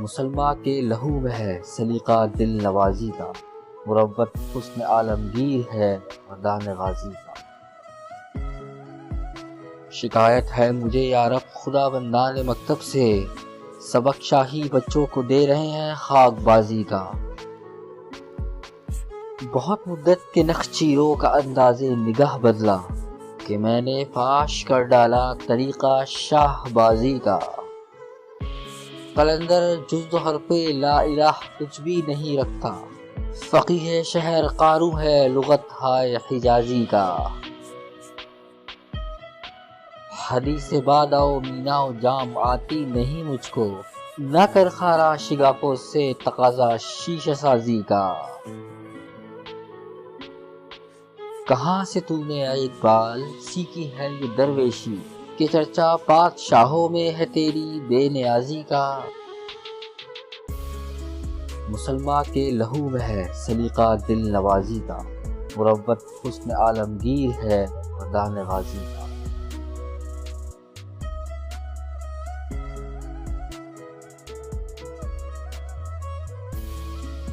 مسلمہ کے لہو میں ہے سلیقہ دل نوازی کا، مروت حسن عالمگیر ہے مردان غازی کا۔ شکایت ہے مجھے یارب خدا بندان مکتب سے، سبق شاہی بچوں کو دے رہے ہیں خاک بازی کا۔ بہت مدت کے نخچیروں کا انداز نگاہ بدلا، کہ میں نے فاش کر ڈالا طریقہ شاہ بازی کا۔ قلندر جز حرف لا الہ کچھ بھی نہیں رکھتا، فقیہ شہر قاروں ہے لغت ہائے حجازی کا۔ حدیث بادہ و مینا و جام آتی نہیں مجھ کو، نہ کر خارا شگافوں سے تقاضا شیشہ سازی کا۔ کہاں سے تو نے اے اقبال سیکھی ہے یہ درویشی، کہ چرچا بادشاہوں میں ہے تیری بے نیازی کا۔ مسلمہ کے لہو میں ہے سلیقہ دل نوازی کا، مروت حسن عالمگیر ہے مردان غازی کا۔